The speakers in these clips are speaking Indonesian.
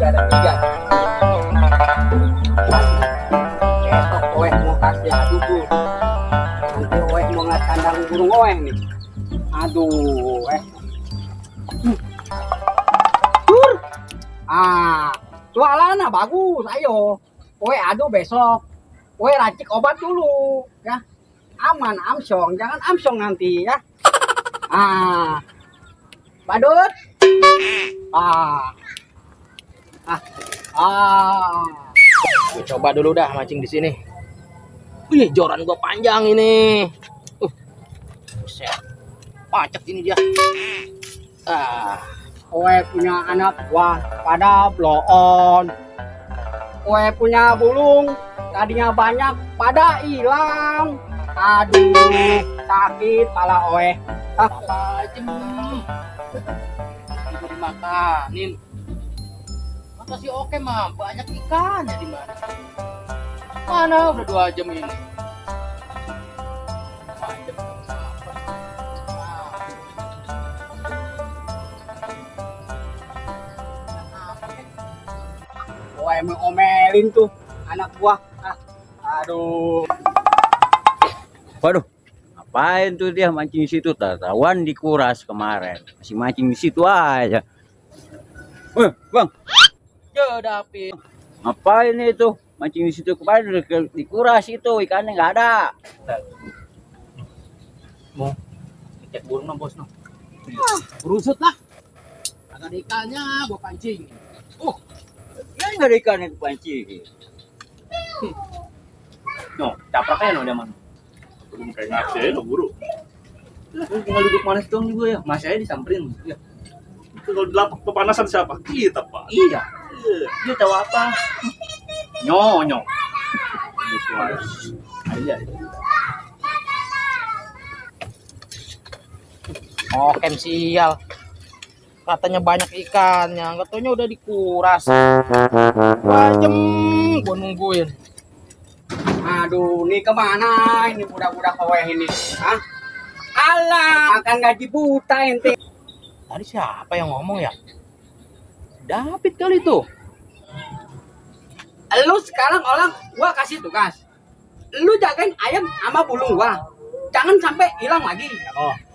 ada 3. Besok oeh mau kasih adu tuh. Nanti oeh mau ngeliat kandang burung oeh nih. Aduh, jualan bagus, ayo. Oeh adu besok. Oeh racik obat dulu, ya. Aman, amsyong, jangan amsyong nanti ya. Badut. Gue coba dulu dah mancing di sini. Wih, joran gua panjang ini. Buset. Pacet ini dia. Oe punya anak gua pada bloon. Oe punya bulung tadinya banyak pada hilang. Aduh, sakit pala oe. Ajem. Itu dimakanin. Masa si oke mah banyak ikannya di mana? Mana udah 2 jam ini. Oe ngomelin tuh anak gua. Aduh. Waduh, ngapain tuh dia mancing di situ? Tawan dikuras kemarin, masih mancing di situ aja. Bang, Ya David. ngapain itu mancing di situ? Kemarin udah dikuras itu ikannya nggak ada. Mau cek burung no bos no. Berusut lah. Agak ada ikannya gua pancing. Ya nggak ada ikan itu pancing. No, capraknya no dia mana? Belum kayak ngasih lo buru. Lu tinggal duduk manis doang juga ya. Mas saya disamperin. Ya. Itu kalau di lapak pepanasan siapa? Kita pak. Iya. Dia tahu apa? Nyonyo. Aja. Oh, kem sial. Katanya banyak ikannya, nggak taunya udah dikuras. Wajem, gua nungguin. Aduh, nih kemana ini budak-budak kowe ini? Hah? Alah, makan gaji buta ente. Tadi siapa yang ngomong ya? David kali tuh. Lu sekarang orang gua kasih tugas. Lu jagain ayam sama bulung gua. Jangan sampai hilang lagi.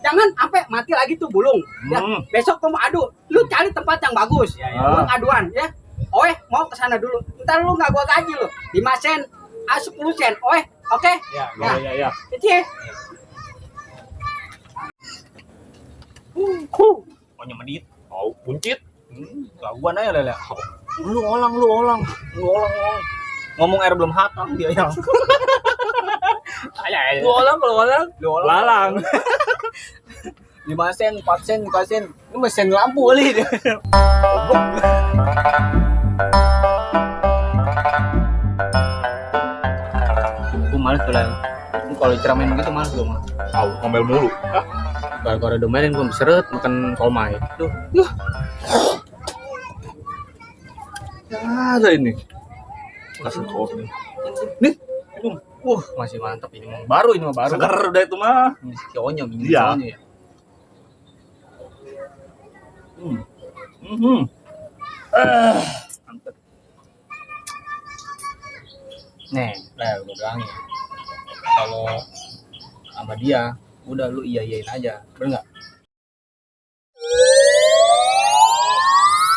Jangan sampai mati lagi tuh bulung. Ya, besok kamu adu. Lu cari tempat yang bagus. Lu aduan ya. Oeh, mau ke sana dulu. Ntar lu nggak gua gaji lu. 5 sen, 10 sen. Oeh, oke? Ya. Kecil. Pokoknya menit. Oh, buncit. Laguan aja lele. Lu olang. Ngomong air belum hatam dia yang. Lu olang. Lalang. 5 sen, 4 sen, 5 sen. Lu mesin lampu kali dia. Gue males tuh lah. Kalau ceramain begitu males gue mah. Tahu ngomel mulu. Gara-gara domelin gue seret makan kolmai. Tuh. Ada ini. Kasih kopi. Nih, itu Masih mantap ini mah. Baru. seger udah itu mah. Ini si Onyo, Iya. ya. Mantap. Nih, lah udah bilangin. Kalau sama dia, udah lu iyain aja. Bener nggak?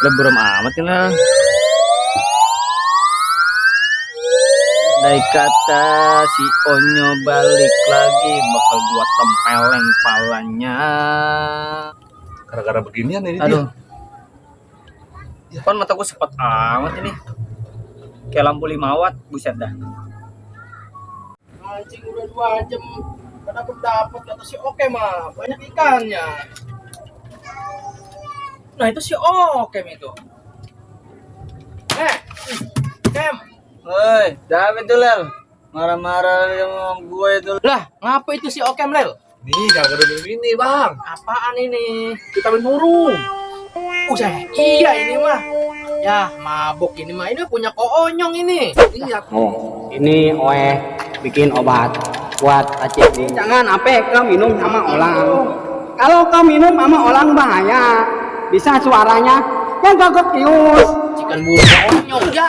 Lebram amat kan lah. Dari kata si Onyo balik lagi, bakal gua tempeleng palanya. Gara-gara beginian ini Aduh. Kan mata gue sepet amat ini. Kayak lampu 5 watt, buset dah. Mancing udah 2 jam. Dapat kata si Oke mah, banyak ikannya. Nah, itu si Oke itu. Kem. Woi, David tuh Lel, marah-marah sama gue itu. Lah, ngapa itu si Oke Lel? Nih, gara-gara begini bang. Apaan ini? Vitamin burung. Iya ini mah. Ya, mabuk ini mah. Ini punya Ko Onyong ini. Iya. Ini oeh bikin obat buat racik. Jangan sampai kau minum sama orang. Kalau kau minum sama orang bahaya. Bisa suaranya yang gagap tius. Ikan bulu konyol ya.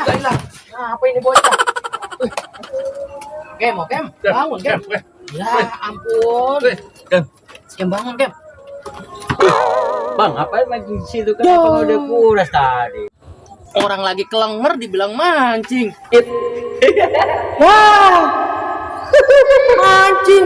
Nah, apa ini bocah? Kem, oh, Kem, bangun Kem. Ya ampun. Kem. Kem bangun Kem. Bang, apa mancing di situ kan abang udah kuras tadi. Orang lagi kelenger dibilang mancing. Wah, mancing.